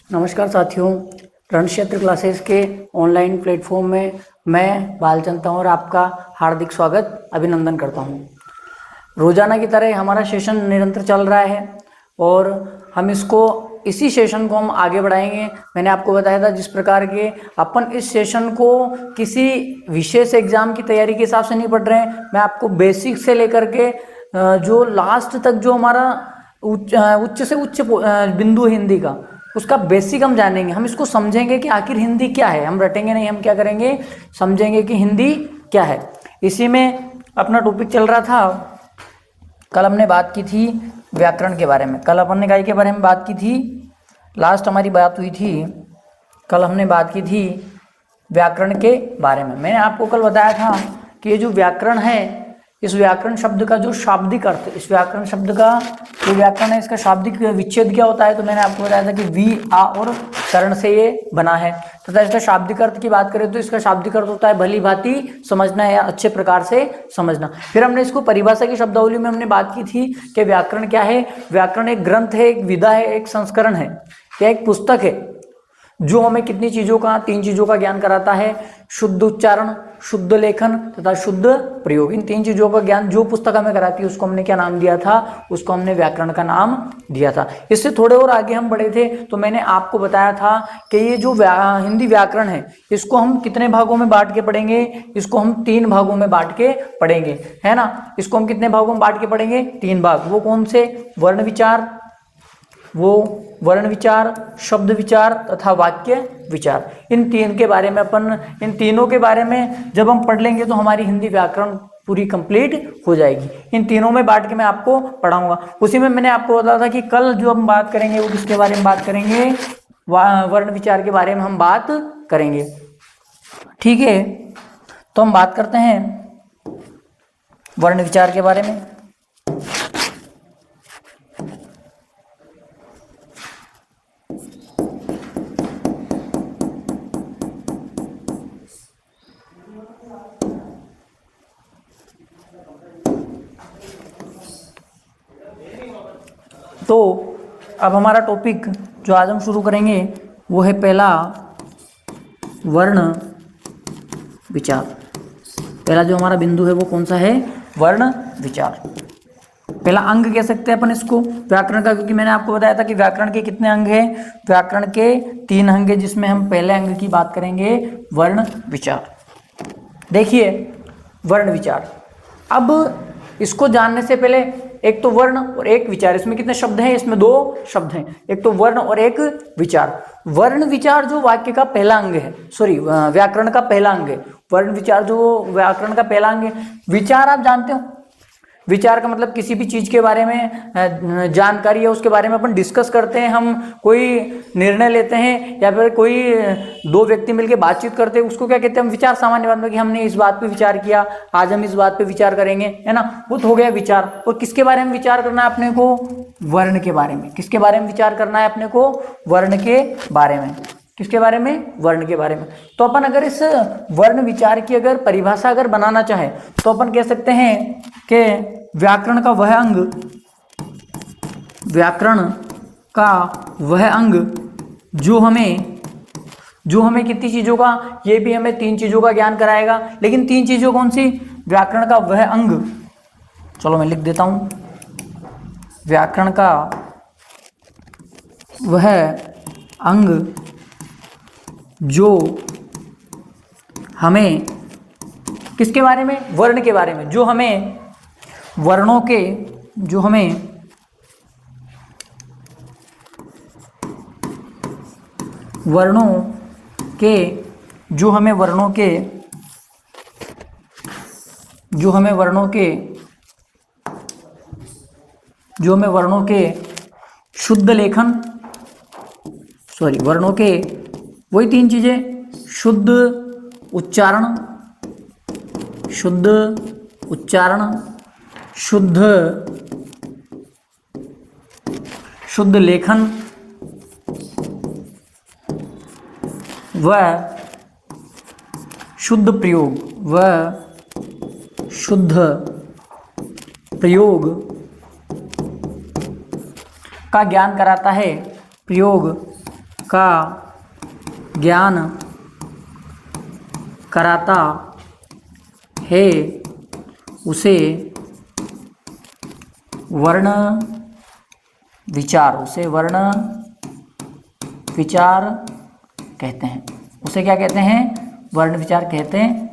नमस्कार साथियों, रण क्षेत्र क्लासेस के ऑनलाइन प्लेटफॉर्म में मैं बालचंद तंवर आपका हार्दिक स्वागत अभिनंदन करता हूं। रोजाना की तरह हमारा सेशन निरंतर चल रहा है और हम इसी सेशन को हम आगे बढ़ाएंगे। मैंने आपको बताया था जिस प्रकार के अपन इस सेशन को किसी विशेष एग्जाम की तैयारी के हिसाब से नहीं पढ़ रहे हैं। मैं आपको बेसिक से लेकर के जो लास्ट तक जो हमारा उच्च से उच्च बिंदु है हिंदी का, उसका बेसिक हम जानेंगे। हम इसको समझेंगे कि आखिर हिंदी क्या है। हम रटेंगे नहीं, हम क्या करेंगे, समझेंगे कि हिंदी क्या है। इसी में अपना टॉपिक चल रहा था। कल हमने बात की थी व्याकरण के बारे में। कल अपन ने काय के बारे में बात की थी, लास्ट हमारी बात हुई थी, कल हमने बात की थी व्याकरण के बारे में। मैंने आपको कल बताया था कि ये जो व्याकरण है, इस व्याकरण शब्द का जो शाब्दिक अर्थ, इस व्याकरण शब्द का जो व्याकरण है, इसका शाब्दिक विच्छेद क्या होता है। तो मैंने आपको बताया था कि वी, आ और करण से ये बना है तथा इसका शाब्दिक अर्थ की बात करें तो इसका शाब्दिक अर्थ होता है भली भांति समझना या अच्छे प्रकार से समझना। फिर हमने इसको परिभाषा की शब्दावली में हमने बात की थी कि व्याकरण क्या है। व्याकरण एक ग्रंथ है, एक विधा है, एक संस्करण है या एक पुस्तक है जो हमें कितनी चीजों का, 3 चीजों का ज्ञान कराता है। शुद्ध उच्चारण, शुद्ध लेखन तथा शुद्ध प्रयोग। इन 3 चीजों का ज्ञान जो पुस्तक हमें कराती है उसको हमने क्या नाम दिया था, उसको हमने व्याकरण का नाम दिया था। इससे थोड़े और आगे हम बढ़े थे तो मैंने आपको बताया था कि ये जो हिंदी व्याकरण है, इसको हम कितने भागों में बांट के पढ़ेंगे। इसको हम 3 भागों में बांट के पढ़ेंगे, है ना। इसको हम कितने भागों में बांट के पढ़ेंगे, 3 भाग। वो कौन से, वर्ण विचार, शब्द विचार तथा वाक्य विचार। इन 3 के बारे में इन तीनों के बारे में जब हम पढ़ लेंगे तो हमारी हिंदी व्याकरण पूरी कंप्लीट हो जाएगी। इन तीनों में बांट के मैं आपको पढ़ाऊंगा। उसी में मैंने आपको बताया था कि कल जो हम बात करेंगे वो किसके बारे में बात करेंगे, वर्ण विचार के बारे में हम बात करेंगे। ठीक है, तो हम बात करते हैं वर्ण विचार के बारे में। तो अब हमारा टॉपिक जो आज हम शुरू करेंगे वो है पहला वर्ण विचार। पहला जो हमारा बिंदु है वो कौन सा है, वर्ण विचार। पहला अंग कह सकते हैं अपन इसको व्याकरण का, क्योंकि मैंने आपको बताया था कि व्याकरण के कितने अंग हैं। व्याकरण के 3 अंग हैं, जिसमें हम पहले अंग की बात करेंगे, वर्ण विचार। देखिए वर्ण विचार, अब इसको जानने से पहले एक तो वर्ण और एक विचार, इसमें कितने शब्द हैं, इसमें 2 शब्द हैं, एक तो वर्ण और एक विचार। वर्ण विचार जो वाक्य का पहला अंग है, व्याकरण का पहला अंग है। वर्ण विचार जो व्याकरण का पहला अंग है। विचार आप जानते हो, विचार का मतलब किसी भी चीज के बारे में जानकारी है, उसके बारे में अपन डिस्कस करते हैं, हम कोई निर्णय लेते हैं या फिर कोई 2 व्यक्ति मिलकर बातचीत करते हैं, उसको क्या कहते हैं हम, विचार। सामान्य बात में कि हमने इस बात पे विचार किया, आज हम इस बात पे विचार करेंगे, है ना, वो तो हो गया विचार। और किसके बारे में विचार करना है अपने को, वर्ण के बारे में। किसके बारे में विचार करना है अपने को, वर्ण के बारे में। किसके बारे में, वर्ण के बारे में। तो अपन अगर इस वर्ण विचार की अगर परिभाषा अगर बनाना चाहे तो अपन कह सकते हैं कि व्याकरण का वह अंग जो हमें कितनी चीजों का, ये भी हमें 3 चीजों का ज्ञान कराएगा। लेकिन 3 चीजों कौन सी, व्याकरण का वह अंग, चलो मैं लिख देता हूं, व्याकरण का वह अंग जो हमें किसके बारे में, वर्ण के बारे में, जो हमें वर्णों के जो हमें वर्णों के शुद्ध लेखन, वर्णों के वही 3 चीजें, शुद्ध उच्चारण, शुद्ध लेखन व शुद्ध प्रयोग का ज्ञान कराता है। प्रयोग का ज्ञान कराता है उसे वर्ण विचार कहते हैं। उसे क्या कहते हैं? वर्ण विचार कहते हैं।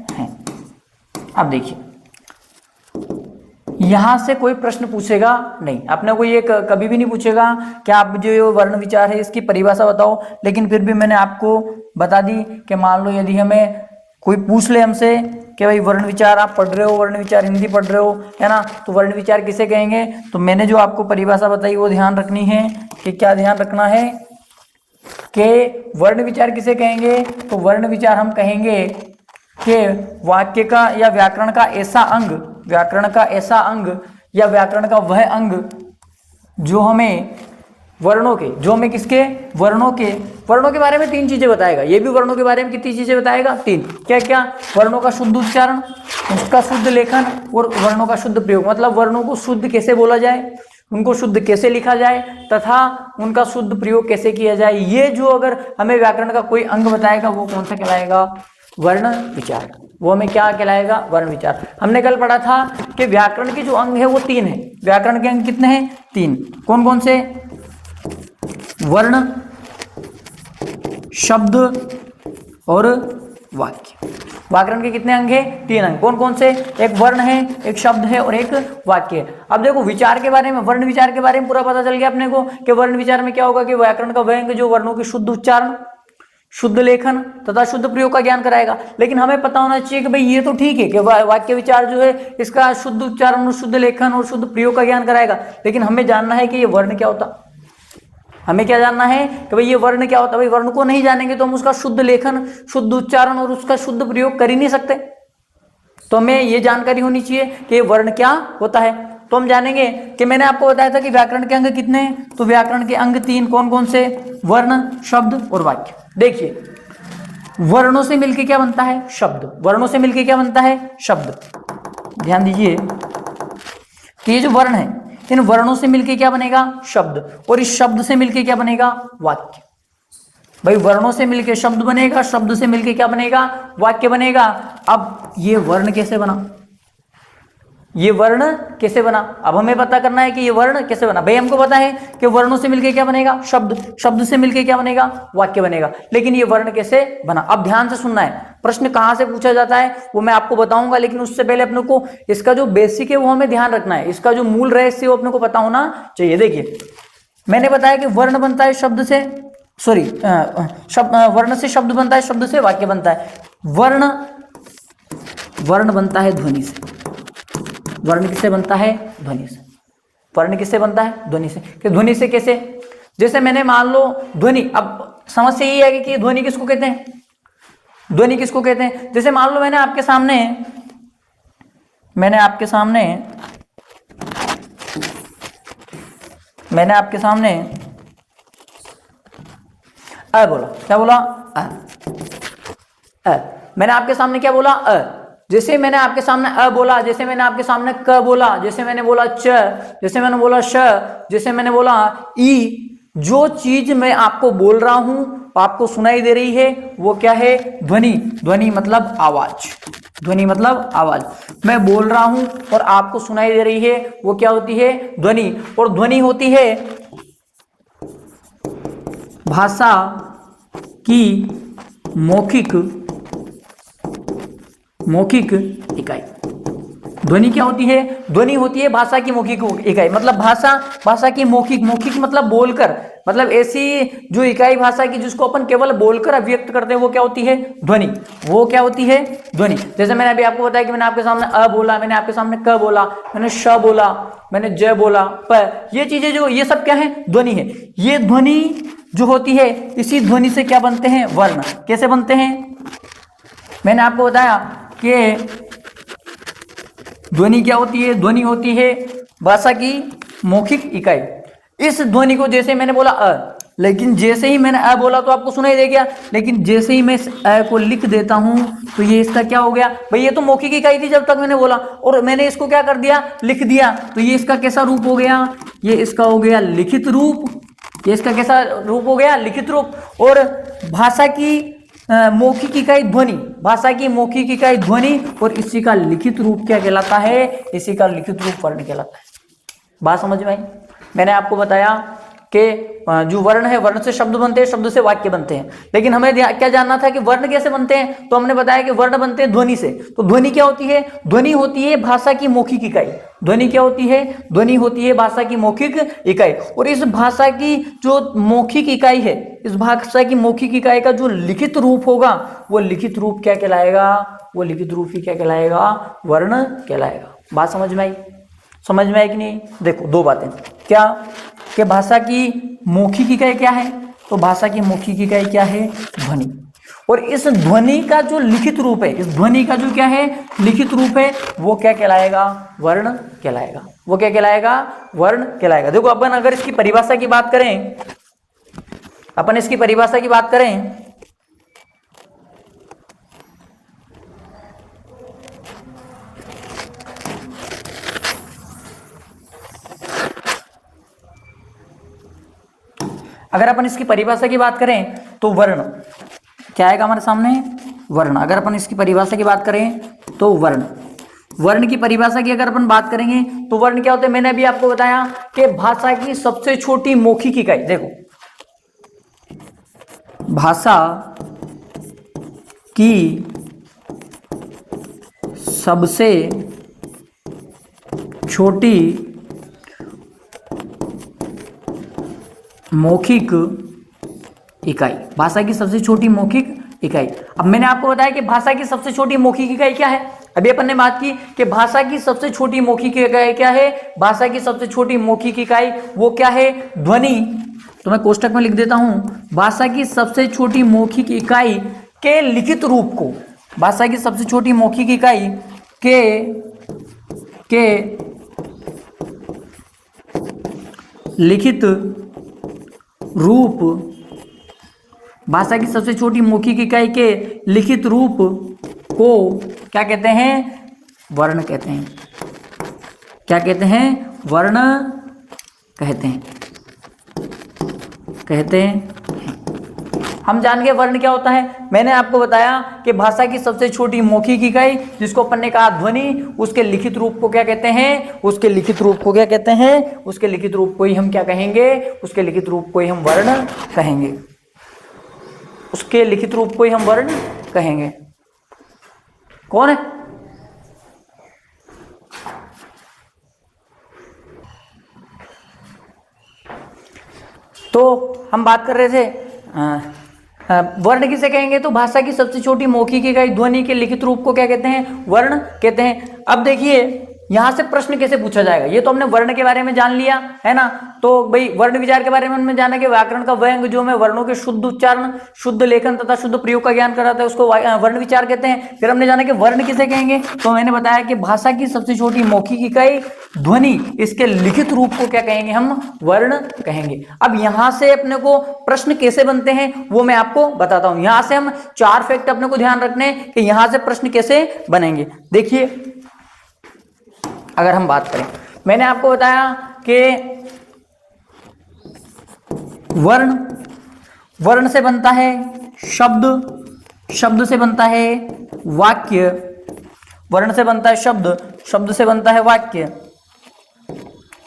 अब देखिए, यहां से कोई प्रश्न पूछेगा नहीं, अपने को ये कभी भी नहीं पूछेगा कि आप जो ये वर्ण विचार है इसकी परिभाषा बताओ। लेकिन फिर भी मैंने आपको बता दी कि मान लो यदि हमें कोई पूछ ले हमसे कि भाई वर्ण विचार आप पढ़ रहे हो, वर्ण विचार हिंदी पढ़ रहे हो, है ना, तो वर्ण विचार किसे कहेंगे? तो मैंने जो आपको परिभाषा बताई वो ध्यान रखनी है कि क्या ध्यान रखना है कि वर्ण विचार किसे कहेंगे? तो वर्ण विचार हम कहेंगे कि वाक्य का या व्याकरण का ऐसा अंग या व्याकरण का वह अंग जो हमें वर्णों के बारे में 3 चीजें बताएगा। ये भी वर्णों के बारे में कितनी चीजें बताएगा? 3। क्या क्या? वर्णों का शुद्ध उच्चारण, उसका शुद्ध लेखन और वर्णों का शुद्ध प्रयोग। मतलब वर्णों को शुद्ध कैसे बोला जाए, उनको शुद्ध कैसे लिखा जाए तथा उनका शुद्ध प्रयोग कैसे किया जाए। ये जो अगर हमें व्याकरण का कोई अंग बताएगा वो कौन सा कहलाएगा? वर्ण विचार। वो हमें क्या कहलाएगा? वर्ण विचार। हमने कल पढ़ा था कि व्याकरण के जो अंग है वो 3 है। व्याकरण के अंग कितने हैं? 3। कौन कौन से? वर्ण, शब्द और वाक्य। व्याकरण के कितने अंग हैं? 3 अंग। कौन कौन से? एक वर्ण है, एक शब्द है और एक वाक्य है। अब देखो विचार के बारे में, वर्ण विचार के बारे में पूरा पता चल गया अपने को कि वर्ण विचार में क्या होगा कि व्याकरण का वह अंग जो वर्णों की शुद्ध उच्चारण, शुद्ध लेखन तथा शुद्ध प्रयोग का ज्ञान कराएगा। लेकिन हमें पता होना चाहिए कि भाई ये तो ठीक है कि वाक्य विचार जो है इसका शुद्ध उच्चारण, शुद्ध लेखन और शुद्ध प्रयोग का ज्ञान कराएगा। लेकिन हमें जानना है कि ये वर्ण क्या होता। हमें क्या जानना है कि भाई ये वर्ण क्या होता है। भाई वर्ण को नहीं जानेंगे तो हम उसका शुद्ध लेखन, शुद्ध उच्चारण और उसका शुद्ध प्रयोग कर ही नहीं सकते। तो हमें ये जानकारी होनी चाहिए कि वर्ण क्या होता है। तो हम जानेंगे कि मैंने आपको बताया था कि व्याकरण के अंग कितने हैं। तो व्याकरण के अंग 3। कौन कौन से? वर्ण, शब्द और वाक्य। देखिए, वर्णों से मिलकर क्या बनता है? शब्द। वर्णों से मिलकर क्या बनता है? शब्द। ध्यान दीजिए कि ये जो वर्ण है, इन वर्णों से मिलकर क्या बनेगा? शब्द। और इस शब्द से मिलकर क्या बनेगा? वाक्य। भाई वर्णों से मिलकर शब्द बनेगा, शब्द से मिलकर क्या बनेगा? वाक्य बनेगा। अब ये वर्ण कैसे बना? ये वर्ण कैसे बना? अब हमें पता करना है कि ये वर्ण कैसे बना। भाई हमको पता है कि वर्णों से मिलकर क्या बनेगा? शब्द। शब्द से मिलकर क्या बनेगा? वाक्य बनेगा। लेकिन ये वर्ण कैसे बना? अब ध्यान से सुनना है। प्रश्न कहां से पूछा जाता है वो मैं आपको बताऊंगा, लेकिन उससे पहले अपने को इसका जो बेसिक है वो हमें ध्यान रखना है। इसका जो मूल रहस्य वो अपने को पता होना चाहिए। देखिए, मैंने बताया कि वर्ण बनता है शब्द से, वर्ण से शब्द बनता है, शब्द से वाक्य बनता है। वर्ण बनता है ध्वनि से। वर्ण किससे बनता है? ध्वनि से। वर्ण किससे बनता है? ध्वनि से। कि ध्वनि से कैसे? जैसे मैंने मान लो ध्वनि, अब समस्या यही है कि ध्वनि किसको कहते हैं? ध्वनि किसको कहते हैं? जैसे मान लो मैंने आपके सामने अ बोला। क्या बोला? अ। मैंने आपके सामने क्या बोला? अ। जैसे मैंने आपके सामने अ बोला, जैसे मैंने आपके सामने क बोला, जैसे मैंने बोला च, जैसे मैंने बोला श, जैसे मैंने बोला ई, जो चीज मैं आपको बोल रहा हूं आपको सुनाई दे रही है वो क्या है? ध्वनि। ध्वनि मतलब आवाज। ध्वनि मतलब आवाज। मैं बोल रहा हूं और आपको सुनाई दे रही है वो क्या होती है? ध्वनि। और ध्वनि होती है भाषा की मौखिक इकाई। ध्वनि क्या होती है? ध्वनि होती है भाषा की मौखिक इकाई। मतलब भाषा की मौखिक मतलब बोलकर, मतलब ऐसी जो इकाई भाषा की जिसको अपन केवल बोलकर अभिव्यक्त करते हैं वो क्या होती है? ध्वनि। वो क्या होती है? ध्वनि। जैसे मैंने अभी आपको बताया कि मैंने आपके सामने अ बोला, मैंने आपके सामने क बोला, मैंने श बोला, मैंने ज बोला, प। ये चीजें जो, ये सब क्या है? ध्वनि है। ये ध्वनि जो होती है, इसी ध्वनि से क्या बनते हैं? वर्ण। कैसे बनते हैं? मैंने आपको बताया कि ध्वनि क्या होती है? ध्वनि होती है भाषा की मौखिक इकाई। इस ध्वनि को जैसे मैंने बोला अ, लेकिन जैसे ही मैंने अ बोला तो आपको सुनाई दे गया, लेकिन जैसे ही मैं इस अ को लिख देता हूं तो ये इसका क्या हो गया? भाई ये तो मौखिक इकाई थी जब तक मैंने बोला, और मैंने इसको क्या कर दिया? लिख दिया। तो ये इसका कैसा रूप हो गया? ये इसका हो गया लिखित रूप। ये इसका कैसा रूप हो गया, लिखित रूप। और भाषा की मौखिक इकाई ध्वनि, भाषा की मौखिक इकाई ध्वनि, और इसी का लिखित रूप क्या कहलाता है, इसी का लिखित रूप वर्ण कहलाता है। बात समझ में आई। मैंने आपको बताया कि जो वर्ण है, वर्ण से शब्द बनते हैं, शब्द से वाक्य बनते हैं, लेकिन हमें क्या जानना था कि वर्ण कैसे बनते हैं। तो हमने बताया कि वर्ण बनते हैं ध्वनि से। तो ध्वनि क्या होती है, ध्वनि होती है भाषा की मौखिक इकाई। ध्वनि क्या होती है, ध्वनि होती है भाषा की मौखिक इकाई। और इस भाषा की जो मौखिक इकाई है, इस भाषा की मौखिक इकाई का जो लिखित रूप होगा, वो लिखित रूप क्या कहलाएगा, वो लिखित रूप ही क्या कहलाएगा, वर्ण कहलाएगा। बात समझ में आई, समझ में आई कि नहीं। देखो दो बातें, क्या कि भाषा की मौखिक इकाई क्या है, तो भाषा की मौखिक इकाई क्या है, ध्वनि। और इस ध्वनि का जो लिखित रूप है, इस ध्वनि का जो क्या है, लिखित रूप है, वो क्या कहलाएगा, वर्ण कहलाएगा। वो क्या कहलाएगा, वर्ण कहलाएगा। देखो अपन अगर इसकी परिभाषा की बात करें, अपन इसकी परिभाषा की बात करें, अगर अपन इसकी परिभाषा की बात करें तो वर्ण क्या आएगा हमारे सामने, वर्ण। अगर अपन इसकी परिभाषा की बात करें तो वर्ण, वर्ण की परिभाषा की अगर अपन बात करेंगे तो वर्ण क्या होते हैं। मैंने अभी आपको बताया कि भाषा की सबसे छोटी मौखिक इकाई। देखो भाषा की सबसे छोटी मौखिक इकाई, भाषा की सबसे छोटी मौखिक इकाई। अब मैंने आपको बताया कि भाषा की सबसे छोटी मौखिक इकाई क्या है। अभी अपन ने बात की कि भाषा की सबसे छोटी मौखिक इकाई क्या है, भाषा की सबसे छोटी मौखिक इकाई वो क्या है, ध्वनि। तो मैं कोष्टक में लिख देता हूं, भाषा की सबसे छोटी मौखिक इकाई के लिखित रूप को, भाषा की सबसे छोटी मौखिक इकाई के लिखित रूप, भाषा की सबसे छोटी मौखिक इकाई के लिखित रूप को क्या कहते हैं, वर्ण कहते हैं। क्या कहते हैं, वर्ण कहते हैं, कहते हैं। हम जान गए वर्ण क्या होता है। मैंने आपको बताया कि भाषा की सबसे छोटी मौखिक इकाई जिसको अपन ने कहा ध्वनि, उसके लिखित रूप को क्या कहते हैं, उसके लिखित रूप को क्या कहते हैं, उसके लिखित रूप को ही हम क्या कहेंगे, उसके लिखित रूप को ही हम वर्ण कहेंगे, उसके लिखित रूप को ही हम वर्ण कहेंगे। कौन है, तो हम बात कर रहे थे वर्ण किसे कहेंगे, तो भाषा की सबसे छोटी मौखिक इकाई ध्वनि के लिखित रूप को क्या कहते हैं, वर्ण कहते हैं। अब देखिए यहां से प्रश्न कैसे पूछा जाएगा, ये तो हमने वर्ण के बारे में जान लिया है ना। तो भाई वर्ण विचार के बारे में हमने जाना कि व्याकरण का वह अंग जो हमें वर्णों के शुद्ध उच्चारण, शुद्ध लेखन तथा शुद्ध प्रयोग का ज्ञान कराता है, उसको वर्ण विचार कहते हैं। फिर हमने जाना कि वर्ण किसे कहेंगे, तो मैंने बताया कि भाषा की सबसे छोटी मौखिक इकाई ध्वनि, इसके लिखित रूप को क्या कहेंगे, हम वर्ण कहेंगे। अब यहां से अपने को प्रश्न कैसे बनते हैं वो मैं आपको बताता हूं। यहां से हम 4 फैक्ट अपने को ध्यान रखने कि यहां से प्रश्न कैसे बनेंगे। देखिए अगर हम बात करें, मैंने आपको बताया कि वर्ण, वर्ण से बनता है शब्द, शब्द से बनता है वाक्य, वर्ण से बनता है शब्द, शब्द से बनता है वाक्य।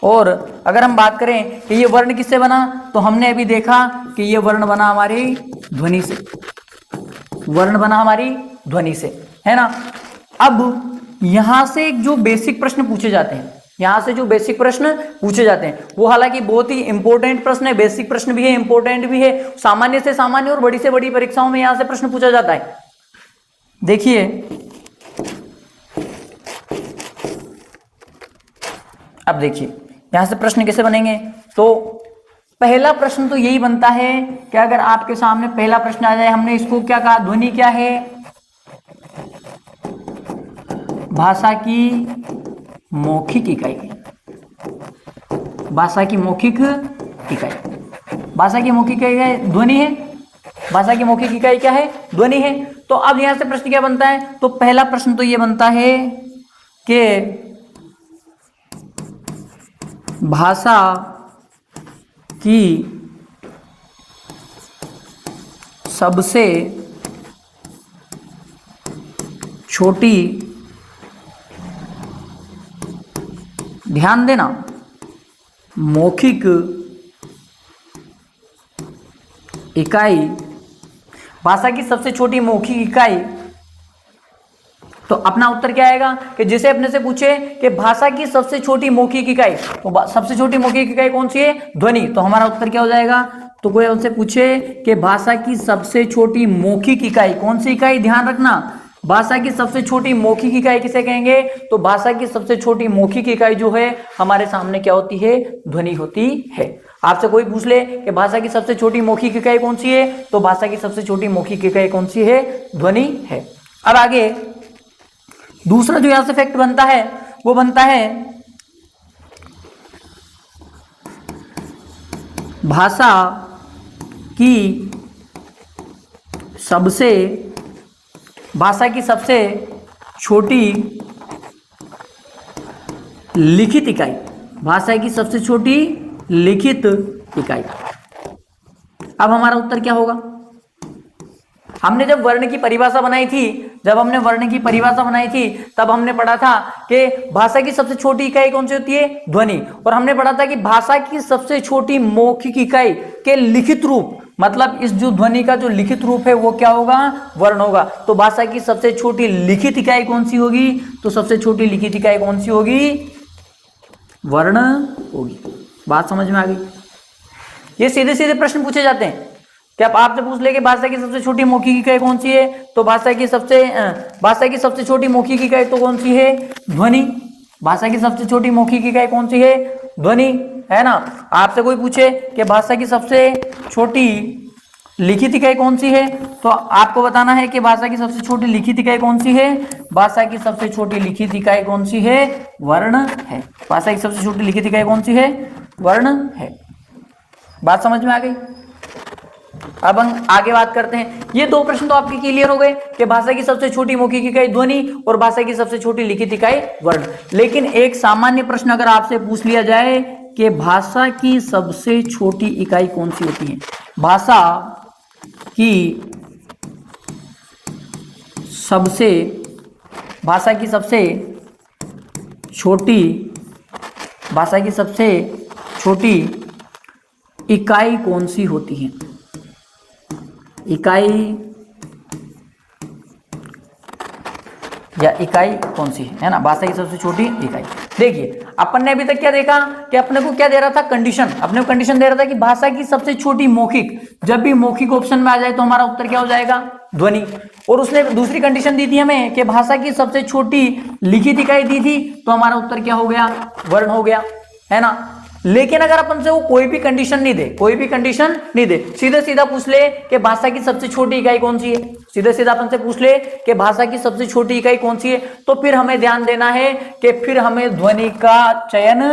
और अगर हम बात करें कि ये वर्ण किससे बना, तो हमने अभी देखा कि ये वर्ण बना हमारी ध्वनि से, वर्ण बना हमारी ध्वनि से, है ना। अब यहां से एक जो बेसिक प्रश्न पूछे जाते हैं, यहां से जो बेसिक प्रश्न पूछे जाते हैं वो हालांकि बहुत ही इंपॉर्टेंट प्रश्न है, बेसिक प्रश्न भी है, इंपॉर्टेंट भी है। सामान्य से सामान्य और बड़ी से बड़ी परीक्षाओं में यहां से प्रश्न पूछा जाता है। देखिए अब देखिए यहां से प्रश्न कैसे बनेंगे, तो पहला प्रश्न तो यही बनता है कि अगर आपके सामने पहला प्रश्न आ जाए, हमने इसको क्या कहा, ध्वनि क्या है, भाषा की मौखिक इकाई, भाषा की मौखिक इकाई, भाषा की मौखिक इकाई ध्वनि है, भाषा की मौखिक इकाई क्या है, ध्वनि है। तो अब यहां से प्रश्न क्या बनता है, तो पहला प्रश्न तो यह बनता है कि भाषा की सबसे छोटी, ध्यान देना, मौखिक इकाई, भाषा की सबसे छोटी मौखिक इकाई। तो अपना उत्तर क्या आएगा कि जिसे अपने से पूछे कि भाषा की सबसे छोटी मौखिक इकाई, तो सबसे छोटी मौखिक इकाई कौन सी है? ध्वनि। तो हमारा उत्तर क्या हो जाएगा? तो कोई उनसे पूछे कि भाषा की सबसे छोटी मौखिक इकाई कौन सी इकाई, ध्यान रखना, भाषा की सबसे छोटी मौखिक इकाई किसे कहेंगे? तो भाषा की सबसे छोटी मौखिक इकाई जो है हमारे सामने क्या होती है? ध्वनि होती है। आपसे कोई पूछ ले कि भाषा की सबसे छोटी मौखिक इकाई कौन सी है, तो भाषा की सबसे छोटी मौखिक इकाई कौन सी है? ध्वनि है। अब आगे दूसरा जो यहां से फैक्ट बनता है वो बनता है भाषा की सबसे छोटी लिखित इकाई, भाषा की सबसे छोटी लिखित इकाई। अब हमारा उत्तर क्या होगा? हमने जब वर्ण की परिभाषा बनाई थी, तब हमने पढ़ा था कि भाषा की सबसे छोटी इकाई कौन सी होती है? ध्वनि। और हमने पढ़ा था कि भाषा की सबसे छोटी मौखिक इकाई के लिखित रूप, मतलब इस जो ध्वनि का जो लिखित रूप है वो क्या होगा? वर्ण होगा। तो भाषा की सबसे छोटी लिखित इकाई कौन सी होगी? तो सबसे छोटी लिखित इकाई कौन सी होगी? वर्ण होगी। बात समझ में आ गई? ये सीधे सीधे प्रश्न पूछे जाते हैं कि आप आपसे पूछ ले कि भाषा की सबसे छोटी मौखिक इकाई कौन सी है, तो भाषा की सबसे छोटी मौखिक इकाई तो कौन सी है? ध्वनि। भाषा की सबसे छोटी मौखिक इकाई कौन सी है? ध्वनि, है ना। आपसे कोई पूछे कि भाषा की सबसे छोटी लिखित इकाई कौन सी है, तो आपको बताना है कि भाषा की सबसे छोटी लिखित इकाई कौन सी है? भाषा की सबसे छोटी लिखित इकाई कौन सी है? वर्ण है। भाषा की सबसे छोटी लिखित इकाई कौन सी है? वर्ण है। बात समझ में आ गई? अब हम आगे बात करते हैं। ये दो प्रश्न तो आपके क्लियर हो गए कि भाषा की सबसे छोटी मौखिक इकाई ध्वनि और भाषा की सबसे छोटी लिखित इकाई वर्ण। लेकिन एक सामान्य प्रश्न अगर आपसे पूछ लिया जाए कि भाषा की सबसे छोटी इकाई कौन सी होती है, भाषा की सबसे छोटी इकाई कौन सी होती है? इकाई कौन सी है ना? भाषा की सबसे छोटी इकाई। देखिए अपन ने अभी तक क्या देखा कि अपने को क्या दे रहा था? कंडीशन। अपने को कंडीशन दे रहा था कि भाषा की सबसे छोटी मौखिक, जब भी मौखिक ऑप्शन में आ जाए तो हमारा उत्तर क्या हो जाएगा? ध्वनि। और उसने दूसरी कंडीशन दी थी हमें कि भाषा की सबसे छोटी लिखित इकाई दी थी, तो हमारा उत्तर क्या हो गया? वर्ण हो गया, है ना। लेकिन अगर अपन से वो कोई भी कंडीशन नहीं दे, सीधा सीधा पूछ ले कि भाषा की सबसे छोटी इकाई कौन सी है, सीधा सीधा अपन से पूछ ले कि भाषा की सबसे छोटी इकाई कौन सी है, तो फिर हमें ध्यान देना है कि फिर हमें ध्वनि का चयन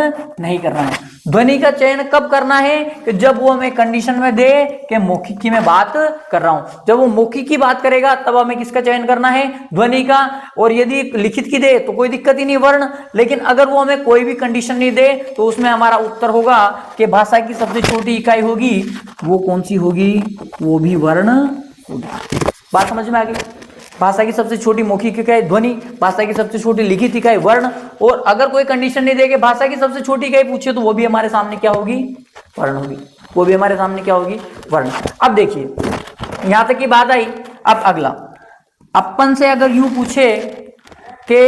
नहीं करना है। ध्वनि का चयन कब करना है? कि जब वो हमें कंडीशन में दे कि मौखिक की मैं बात कर रहा हूं, जब वो मौखिक की बात करेगा तब हमें किसका चयन करना है? ध्वनि का। और यदि लिखित की दे तो कोई दिक्कत ही नहीं, वर्ण। लेकिन अगर वो हमें कोई भी कंडीशन नहीं दे तो उसमें हमारा उत्तर होगा कि भाषा की सबसे छोटी इकाई होगी, वो कौन सी होगी? वो भी वर्ण होगी। बात समझ में आ गई? भाषा की सबसे छोटी मौखिक इकाई ध्वनि, भाषा की सबसे छोटी लिखित इकाई वर्ण। और अगर कोई कंडीशन नहीं देके भाषा की सबसे छोटी इकाई पूछे तो वो भी हमारे सामने क्या होगी? वर्ण होगी। वो भी हमारे सामने क्या होगी? वर्ण। अब देखिए यहां तक की बात आई। अब अगला अपन से अगर यूं पूछे कि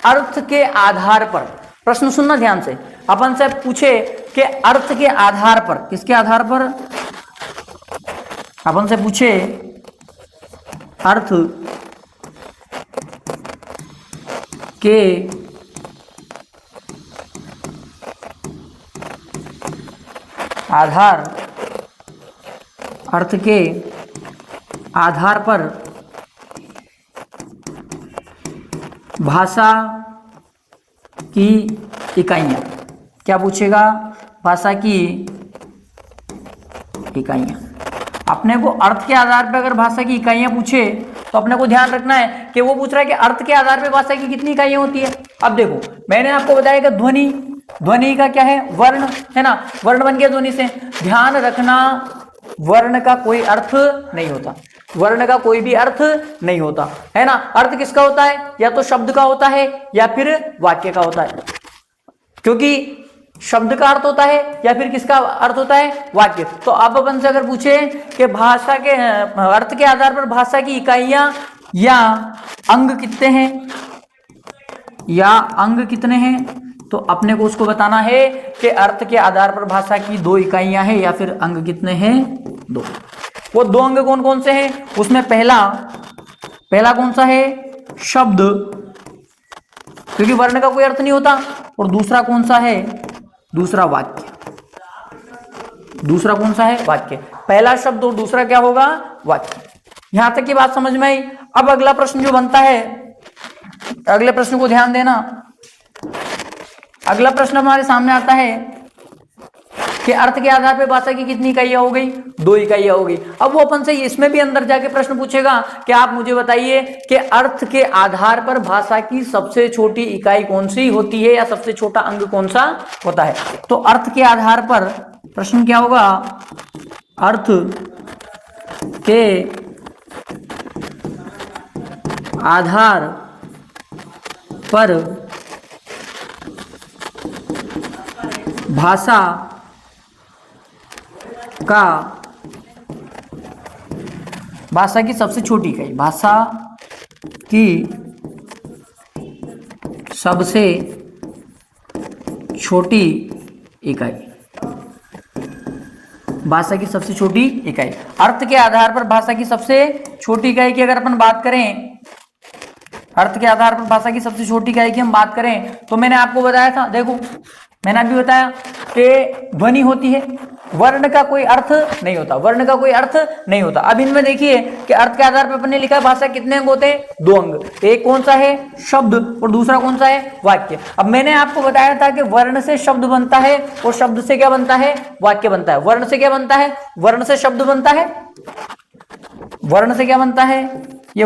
अर्थ के आधार पर, प्रश्न सुनना ध्यान से, अपन से पूछे कि अर्थ के आधार पर, किसके आधार पर? अपन से पूछे अर्थ के आधार पर भाषा की इकाइयां, क्या पूछेगा? भाषा की इकाइयां। अपने को अर्थ के आधार पर अगर भाषा की इकाइयां पूछे तो अपने को ध्यान रखना है कि वो पूछ रहा है कि अर्थ के आधार पर भाषा की कितनी इकाइयां होती है। अब देखो मैंने आपको बताया कि ध्वनि का क्या है? वर्ण, है ना। वर्ण बन गया ध्वनि से। ध्यान रखना वर्ण का कोई अर्थ नहीं होता, वर्ण का कोई भी अर्थ नहीं होता, है ना। अर्थ किसका होता है, या तो शब्द का होता है या फिर वाक्य का होता है, क्योंकि शब्द का अर्थ होता है या फिर किसका अर्थ होता है, वाक्य। तो अब अपन से अगर पूछे कि भाषा के अर्थ के आधार पर भाषा की इकाइयां या अंग कितने हैं, या अंग कितने हैं, तो अपने को उसको बताना है कि अर्थ के आधार पर भाषा की 2 इकाइयां हैं या फिर अंग कितने हैं, 2। वो 2 अंग कौन कौन से हैं, उसमें पहला कौन सा है, शब्द, क्योंकि वर्ण का कोई अर्थ नहीं होता, और दूसरा कौन सा है, दूसरा वाक्य। दूसरा कौन सा है, वाक्य। पहला शब्द और दूसरा क्या होगा, वाक्य। यहां तक की बात समझ में आई। अब अगला प्रश्न जो बनता है, अगले प्रश्न को ध्यान देना। अगला प्रश्न हमारे सामने आता है कि अर्थ के आधार पर भाषा की कितनी इकाइयां हो गई, 2 इकाइयां हो गई। अब वो अपन से इसमें भी अंदर जाके प्रश्न पूछेगा कि आप मुझे बताइए कि अर्थ के आधार पर भाषा की सबसे छोटी इकाई कौन सी होती है, या सबसे छोटा अंग कौन सा होता है। तो अर्थ के आधार पर प्रश्न क्या होगा, अर्थ के आधार पर भाषा की सबसे छोटी इकाई, भाषा की सबसे छोटी इकाई, भाषा की सबसे छोटी इकाई। अर्थ के आधार पर भाषा की सबसे छोटी इकाई की अगर अपन बात करें, अर्थ के आधार पर भाषा की सबसे छोटी इकाई की हम बात करें, तो मैंने आपको बताया था, देखो मैंने अभी बताया कि ध्वनि होती है, वर्ण का कोई अर्थ नहीं होता, वर्ण का कोई अर्थ नहीं होता। अब इनमें देखिए कि अर्थ के आधार पर अपन ने लिखा भाषा कितने अंग होते हैं, 2 अंग। एक कौन सा है, शब्द, और दूसरा कौन सा है, वाक्य। अब मैंने आपको बताया था कि वर्ण से शब्द बनता है और शब्द से क्या बनता है, वाक्य बनता है। वर्ण से क्या बनता है, वर्ण से शब्द बनता है, वर्ण से क्या बनता है, ये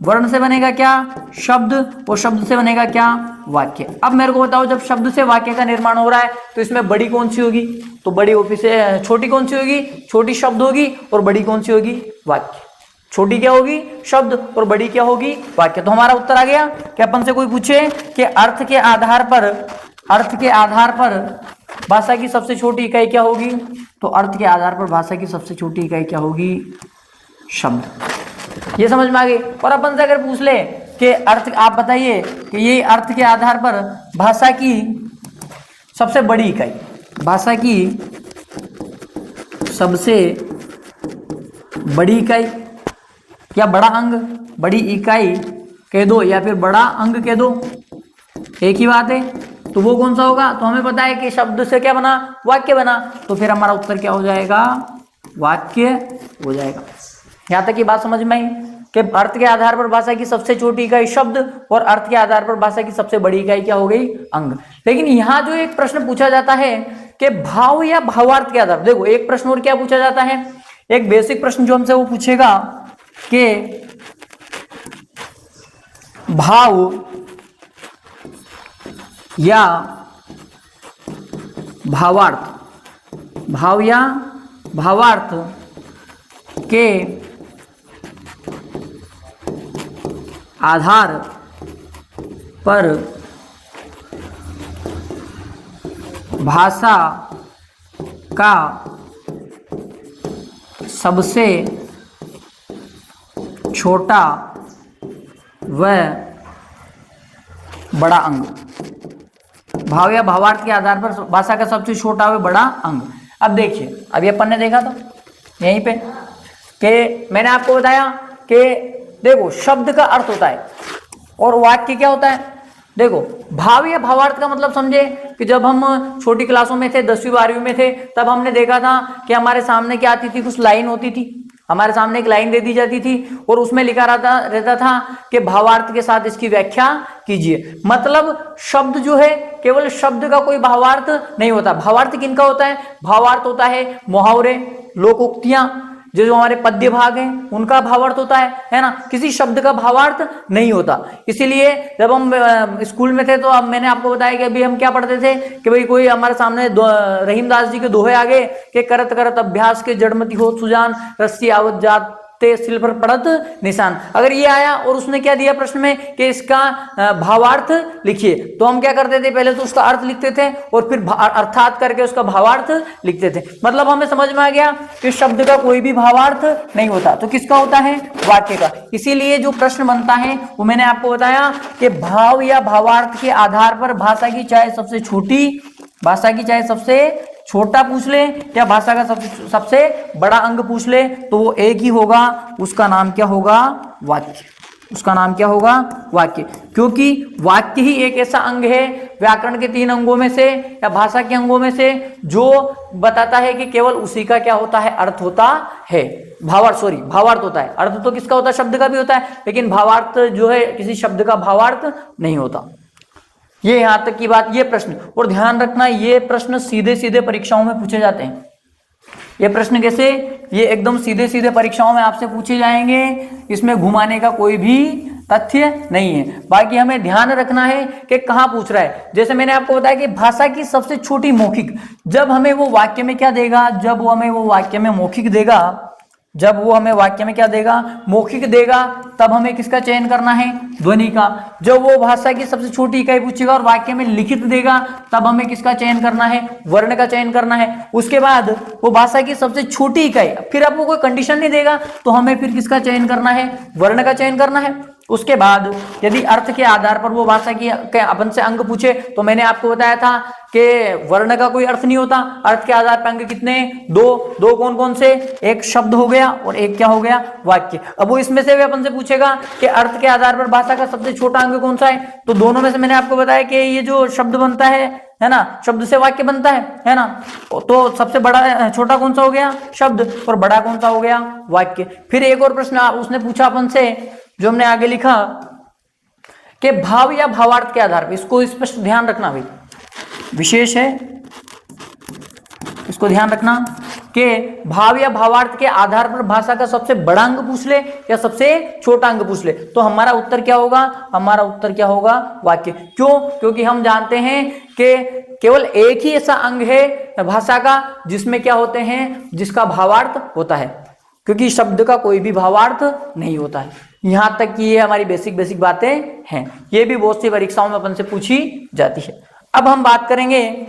वर्ण से बनेगा क्या, शब्द, और शब्द से बनेगा क्या, वाक्य। अब मेरे को बताओ, जब शब्द से वाक्य का निर्माण हो रहा है तो इसमें बड़ी कौन सी होगी, तो बड़ी से छोटी कौन सी होगी, छोटी शब्द होगी, और बड़ी कौन सी होगी, वाक्य। छोटी क्या होगी, शब्द, और बड़ी क्या होगी, वाक्य। तो हमारा उत्तर आ गया कि अपन से कोई पूछे कि अर्थ के आधार पर भाषा की सबसे छोटी इकाई क्या होगी, तो अर्थ के आधार पर भाषा की सबसे छोटी इकाई क्या होगी, शब्द। ये समझ में आ गई। और अपन से अगर पूछ ले कि अर्थ, आप बताइए कि ये अर्थ के आधार पर भाषा की सबसे बड़ी इकाई, भाषा की सबसे बड़ी इकाई या बड़ा अंग, बड़ी इकाई कह दो या फिर बड़ा अंग कह दो, एक ही बात है। तो वो कौन सा होगा, तो हमें पता है कि शब्द से क्या बना, वाक्य बना। तो फिर हमारा उत्तर क्या हो जाएगा, वाक्य हो जाएगा। यहां तक की बात समझ में आई कि अर्थ के आधार पर भाषा की सबसे छोटी इकाई शब्द, और अर्थ के आधार पर भाषा की सबसे बड़ी इकाई क्या हो गई, अंग। लेकिन यहाँ जो एक प्रश्न पूछा जाता है कि भाव या भावार्थ के आधार, देखो एक प्रश्न और क्या पूछा जाता है, एक बेसिक प्रश्न जो हमसे वो पूछेगा कि भाव या भावार्थ, भाव या भावार्थ के आधार पर भाषा का सबसे छोटा व बड़ा अंग, भाव या भावार्थ के आधार पर भाषा का सबसे छोटा व बड़ा अंग। अब देखिए, अभी अपन ने देखा था यहीं पे कि मैंने आपको बताया कि देखो शब्द का अर्थ होता है और वाक्य क्या होता है। देखो भाव या भावार्थ का मतलब समझे कि जब हम छोटी क्लासों में थे, 10वीं 12वीं में थे, तब हमने देखा था कि हमारे सामने क्या आती थी, कुछ लाइन होती थी, हमारे सामने एक लाइन दे दी जाती थी और उसमें लिखा रहता था कि भावार्थ के साथ इसकी व्याख्या कीजिए। मतलब शब्द जो है केवल शब्द का कोई भावार्थ नहीं होता। भावार्थ किनका होता है, भावार्थ होता है मुहावरे, लोकोक्तियां, जो हमारे पद्य भाग हैं उनका भावार्थ होता है ना, किसी शब्द का भावार्थ नहीं होता। इसीलिए जब हम स्कूल में थे तो अब मैंने आपको बताया कि अभी हम क्या पढ़ते थे कि भाई कोई हमारे सामने रहीमदास जी के दोहे आगे के करत करत अभ्यास के जड़मती हो सुजान रस्सी आवत जात ते सिल पर पड़त निशान। अगर ये आया और उसने क्या दिया प्रश्न में कि इसका भावार्थ लिखिए, तो हम क्या करते थे, पहले तो उसका अर्थ लिखते थे और फिर अर्थात करके उसका भावार्थ लिखते थे। मतलब हमें समझ में आ गया कि शब्द का कोई भी भावार्थ नहीं होता, तो किसका होता है, वाक्य का। इसीलिए जो प्रश्न बनता है वो मैंने आपको बताया कि भाव या भावार्थ के आधार पर भाषा की चाहे सबसे छोटा पूछ ले या भाषा का सबसे बड़ा अंग पूछ ले तो वो एक ही होगा, उसका नाम क्या होगा, वाक्य। उसका नाम क्या होगा, वाक्य। क्योंकि वाक्य ही एक ऐसा अंग है व्याकरण के 3 अंगों में से या भाषा के अंगों में से जो बताता है कि केवल उसी का क्या होता है, अर्थ होता है, भावार्थ होता है। अर्थ तो किसका होता है, शब्द का भी होता है, लेकिन भावार्थ जो है किसी शब्द का भावार्थ नहीं होता। ये यहां तक की बात, ये प्रश्न। और ध्यान रखना, ये प्रश्न सीधे सीधे परीक्षाओं में पूछे जाते हैं। ये प्रश्न कैसे, ये एकदम सीधे सीधे परीक्षाओं में आपसे पूछे जाएंगे, इसमें घुमाने का कोई भी तथ्य नहीं है। बाकी हमें ध्यान रखना है कि कहां पूछ रहा है। जैसे मैंने आपको बताया कि भाषा की सबसे छोटी मौखिक, जब हमें वो वाक्य में क्या देगा, जब वो हमें वो वाक्य में मौखिक देगा, जब वो हमें वाक्य में क्या देगा, मौखिक देगा, तब हमें किसका चयन करना है, ध्वनि का। जब वो भाषा की सबसे छोटी इकाई पूछेगा और वाक्य में लिखित देगा, तब हमें किसका चयन करना है, वर्ण का चयन करना है। उसके बाद वो भाषा की सबसे छोटी इकाई, फिर आपको कोई कंडीशन नहीं देगा तो हमें फिर किसका चयन करना है, वर्ण का चयन करना है। उसके बाद यदि अर्थ के आधार पर वो भाषा की अपन से अंग पूछे, तो मैंने आपको बताया था कि वर्ण का कोई अर्थ नहीं होता, अर्थ के आधार पर अंग कितने, दो कौन कौन से, एक शब्द हो गया और एक क्या हो गया, वाक्य। अब वो इसमें से भी अपन से पूछेगा कि अर्थ के आधार पर भाषा का सबसे छोटा अंग कौन सा है, तो दोनों में से मैंने आपको बताया कि ये जो शब्द बनता है ना, शब्द से वाक्य बनता है ना, तो सबसे बड़ा छोटा कौन सा हो गया, शब्द, और बड़ा कौन सा हो गया, वाक्य। फिर एक और प्रश्न उसने पूछा अपन से, जो हमने आगे लिखा कि भाव या भावार्थ के आधार पर, इसको स्पष्ट ध्यान रखना भाई, विशेष है, इसको ध्यान रखना कि भाव या भावार्थ के आधार पर भाषा का सबसे बड़ा अंग पूछ ले या सबसे छोटा अंग पूछ ले, तो हमारा उत्तर क्या होगा, हमारा उत्तर क्या होगा, वाक्य। क्यों, क्योंकि हम जानते हैं कि केवल एक ही ऐसा अंग है भाषा का जिसमें क्या होते हैं, जिसका भावार्थ होता है, क्योंकि शब्द का कोई भी भावार्थ नहीं होता है। यहां तक कि ये हमारी बेसिक बातें हैं, ये भी बहुत सी परीक्षाओं में अपन से पूछी जाती है। अब हम बात करेंगे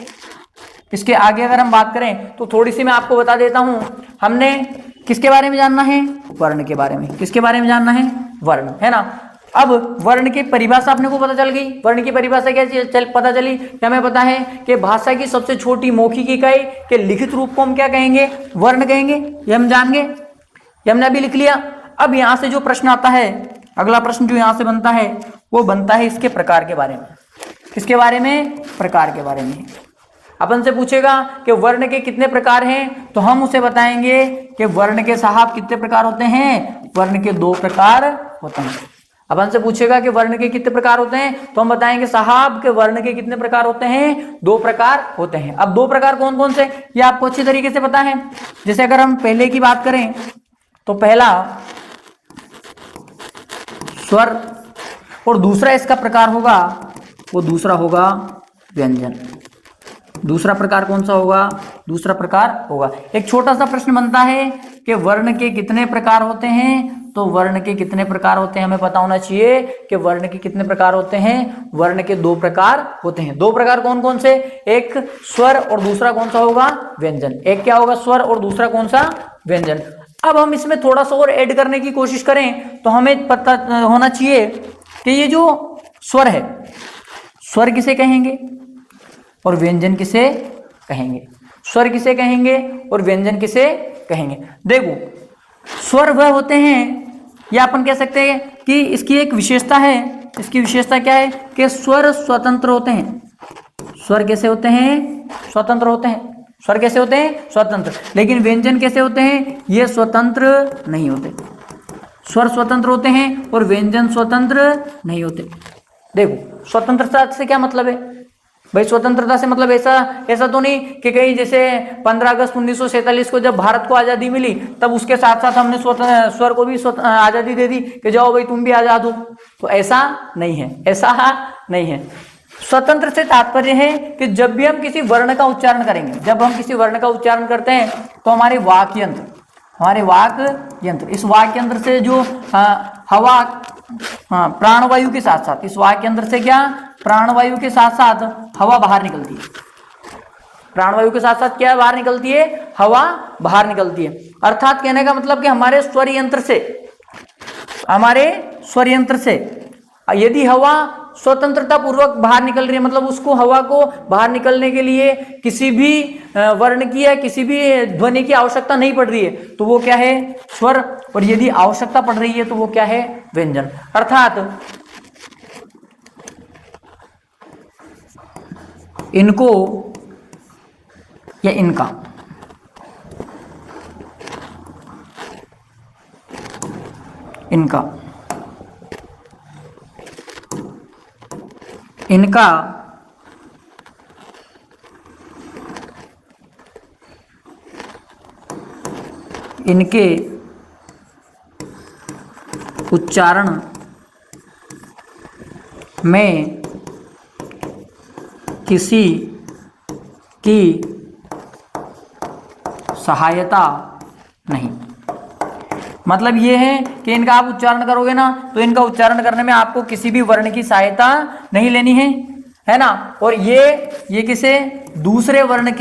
इसके आगे, अगर हम बात करें तो थोड़ी सी मैं आपको बता देता हूं, हमने किसके बारे में जानना है, वर्ण के बारे में। किसके बारे में जानना है, वर्ण, है ना। अब वर्ण की परिभाषा अपने को पता चल गई। वर्ण की परिभाषा क्या पता चली, हमें पता है कि भाषा की सबसे छोटी मौखिक इकाई के लिखित रूप को हम क्या कहेंगे, वर्ण कहेंगे, ये हम जान गए, ये हमने अभी लिख लिया। अब यहां से जो प्रश्न आता है, अगला प्रश्न जो यहां से बनता है वो बनता है इसके प्रकार के बारे में। किसके बारे में, प्रकार के बारे में। अपन से पूछेगा कि वर्ण के कितने प्रकार हैं, तो हम उसे बताएंगे कि वर्ण के साहब कितने प्रकार होते हैं, वर्ण के 2 प्रकार होते हैं। अपन से पूछेगा कि वर्ण के कितने प्रकार होते हैं, तो हम बताएंगे साहब के वर्ण के कितने प्रकार होते हैं, 2 प्रकार होते हैं। अब 2 प्रकार कौन कौन से, ये आपको अच्छी तरीके से पता है। जैसे अगर हम पहले की बात करें तो पहला स्वर, और दूसरा इसका प्रकार होगा, वो दूसरा होगा व्यंजन। दूसरा प्रकार कौन सा होगा, दूसरा प्रकार होगा। एक छोटा सा प्रश्न बनता है कि वर्ण के कितने प्रकार होते हैं, तो वर्ण के कितने प्रकार होते हैं हमें पता होना चाहिए कि वर्ण के कितने प्रकार होते हैं। वर्ण के 2 प्रकार होते हैं। 2 प्रकार कौन कौन से, एक स्वर और दूसरा कौन सा होगा, व्यंजन। एक क्या होगा, स्वर, और दूसरा कौन सा, व्यंजन। अब हम इसमें थोड़ा सा और ऐड करने की कोशिश करें तो हमें पता होना चाहिए कि ये जो स्वर है, स्वर किसे कहेंगे और व्यंजन किसे कहेंगे। स्वर किसे कहेंगे और व्यंजन किसे कहेंगे। देखो, स्वर वह होते हैं, या अपन कह सकते हैं कि इसकी एक विशेषता है। इसकी विशेषता क्या है कि स्वर स्वतंत्र होते हैं। स्वर कैसे होते हैं, स्वतंत्र होते हैं। स्वर कैसे होते हैं, स्वतंत्र। लेकिन व्यंजन कैसे होते हैं, ये स्वतंत्र नहीं होते। स्वर स्वतंत्र होते हैं और व्यंजन स्वतंत्र नहीं होते। देखो, स्वतंत्रता से क्या मतलब है, भाई स्वतंत्रता से मतलब ऐसा तो नहीं कि कहीं जैसे 15 अगस्त 1947 को जब भारत को आजादी मिली तब उसके साथ साथ हमने स्वर को भी आजादी दे दी कि जाओ भाई तुम भी आजाद हो। तो ऐसा नहीं है, ऐसा नहीं है। स्वतंत्र से तात्पर्य है कि जब भी हम किसी वर्ण का उच्चारण करेंगे, जब हम किसी वर्ण का उच्चारण करते हैं तो हमारे वाक यंत्र, इस वाक यंत्र से जो हवा, प्राणवायु के साथ साथ, इस वाक यंत्र से क्या, प्राणवायु के साथ साथ हवा बाहर निकलती है। प्राणवायु के साथ साथ क्या बाहर निकलती है, हवा बाहर निकलती है। अर्थात कहने का मतलब कि हमारे स्वर यंत्र से यदि हवा स्वतंत्रता पूर्वक बाहर निकल रही है, मतलब उसको हवा को बाहर निकलने के लिए किसी भी वर्ण की या किसी भी ध्वनि की आवश्यकता नहीं पड़ रही है, तो वो क्या है, स्वर। और यदि आवश्यकता पड़ रही है तो वो क्या है, व्यंजन। अर्थात इनको या इनका इनके उच्चारण में किसी की सहायता नहीं। मतलब ये है कि इनका आप उच्चारण करोगे ना तो इनका उच्चारण करने में आपको किसी भी वर्ण की सहायता नहीं लेनी है ना। और ये किसे, दूसरे वर्ण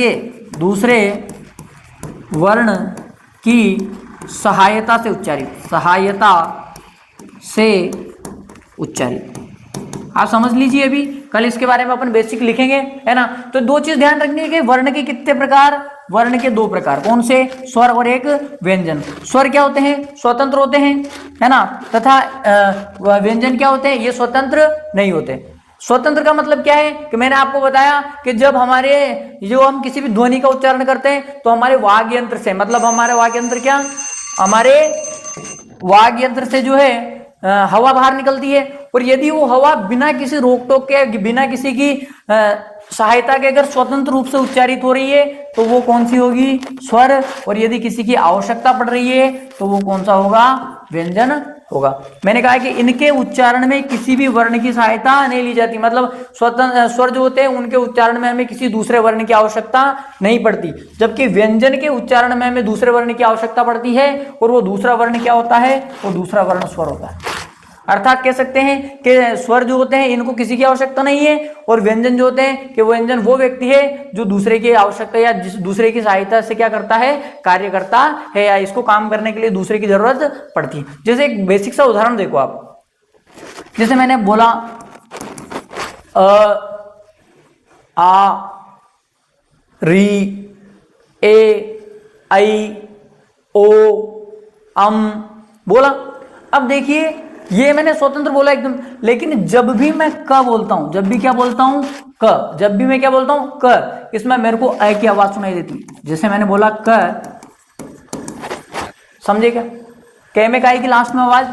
की सहायता से उच्चारित। आप समझ लीजिए, अभी कल इसके बारे में अपन बेसिक लिखेंगे, है ना। तो दो चीज ध्यान रखनी है कि वर्ण के कितने प्रकार, वर्ण के दो प्रकार, कौन से, स्वर और एक व्यंजन। स्वर क्या होते हैं, स्वतंत्र होते हैं, है ना, तथा व्यंजन क्या होते हैं, ये स्वतंत्र नहीं होते। स्वतंत्र का मतलब क्या है कि मैंने आपको बताया कि जब हम किसी भी ध्वनि का उच्चारण करते हैं तो हमारे वाग यंत्र से, मतलब हमारे वाग यंत्र क्या, हमारे वाग यंत्र से जो है हवा बाहर निकलती है। और यदि वो हवा बिना किसी रोक टोक के, बिना किसी की सहायता के अगर स्वतंत्र रूप से उच्चारित हो रही है तो वो कौन सी होगी, स्वर। और यदि किसी की आवश्यकता पड़ रही है तो वो कौन सा होगा, व्यंजन होगा। मैंने कहा कि इनके उच्चारण में किसी भी वर्ण की सहायता नहीं ली जाती, मतलब स्वतंत्र स्वर जो होते हैं उनके उच्चारण में हमें किसी दूसरे वर्ण की आवश्यकता नहीं पड़ती, जबकि व्यंजन के उच्चारण में हमें दूसरे वर्ण की आवश्यकता पड़ती है। और वो दूसरा वर्ण क्या होता है, वो दूसरा वर्ण स्वर होता है। अर्थात कह सकते हैं कि स्वर जो होते हैं इनको किसी की आवश्यकता नहीं है, और व्यंजन जो होते हैं कि व्यंजन वो व्यक्ति है जो दूसरे की आवश्यकता या दूसरे की सहायता से क्या करता है, कार्य करता है, या इसको काम करने के लिए दूसरे की जरूरत पड़ती है। जैसे एक बेसिक सा उदाहरण देखो आप, जैसे मैंने बोला आ, री, ए, आई, ओ, बोला। अब देखिए ये मैंने स्वतंत्र बोला एकदम, लेकिन जब भी मैं क बोलता हूं, जब भी क्या बोलता हूं, क, जब भी मैं क्या बोलता हूं, क, इसमें मेरे को अ की आवाज सुनाई देती है। जैसे मैंने बोला क, समझे क्या, क में काय की लास्ट में आवाज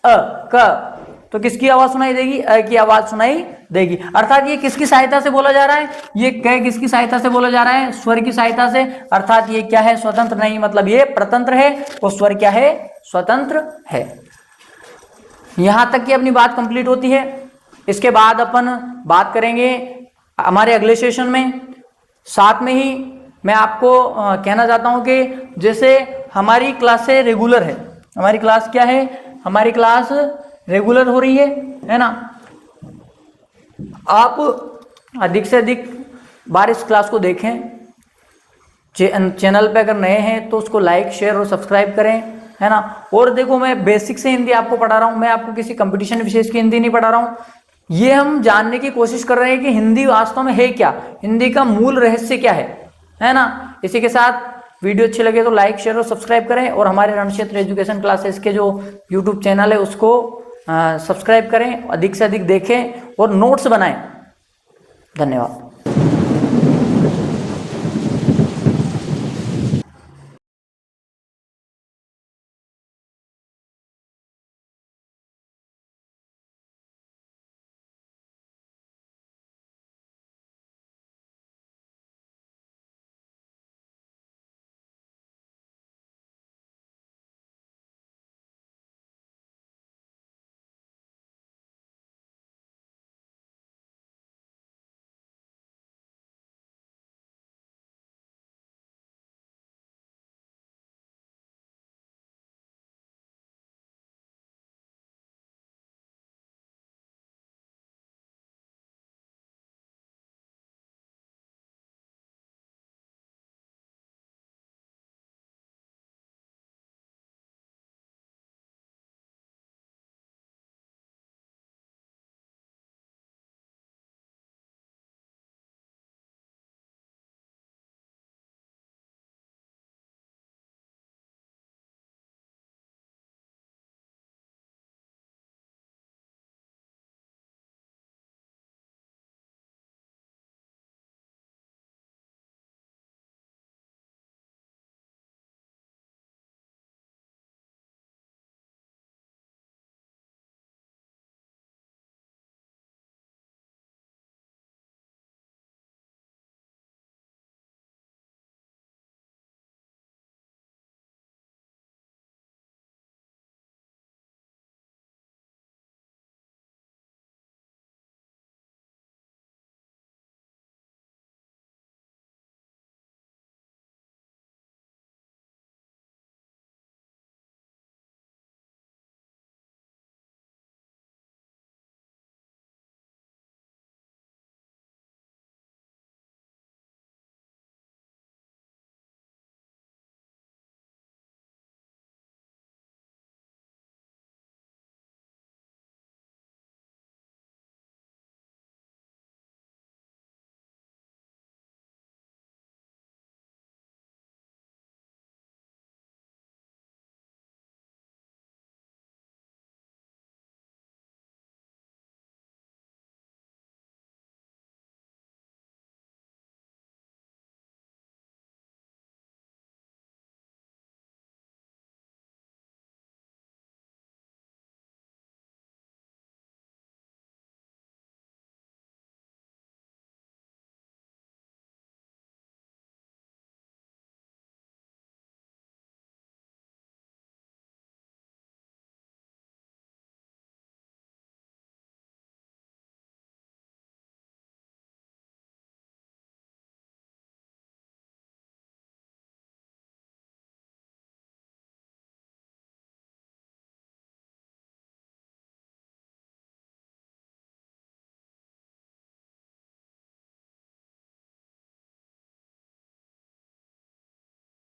क, तो किसकी आवाज सुनाई देगी, अ की आवाज सुनाई देगी। अर्थात ये किसकी सहायता से बोला जा रहा है, ये क किसकी सहायता से बोला जा रहा है, स्वर की सहायता से। अर्थात ये क्या है, स्वतंत्र नहीं, मतलब ये परतंत्र है, और स्वर क्या है, स्वतंत्र है। यहां तक की अपनी बात कंप्लीट होती है। इसके बाद अपन बात करेंगे हमारे अगले सेशन में। साथ में ही मैं आपको कहना चाहता हूं कि जैसे हमारी क्लासें रेगुलर है, हमारी क्लास क्या है, हमारी क्लास रेगुलर हो रही है ना। आप अधिक से अधिक बार इस क्लास को देखें। चैनल पे अगर नए हैं तो उसको लाइक, शेयर और सब्सक्राइब करें, है ना। और देखो मैं बेसिक से हिंदी आपको पढ़ा रहा हूं, मैं आपको किसी कंपटीशन विशेष की हिंदी नहीं पढ़ा रहा हूं। ये हम जानने की कोशिश कर रहे हैं कि हिंदी वास्तव में है क्या, हिंदी का मूल रहस्य क्या है ना। इसी के साथ वीडियो अच्छी लगे तो लाइक, शेयर और सब्सक्राइब करें, और हमारे रणक्षेत्र एजुकेशन क्लासेस के जो यूट्यूब चैनल है उसको सब्सक्राइब करें, अधिक से अधिक देखें और नोट्स बनाएं। धन्यवाद।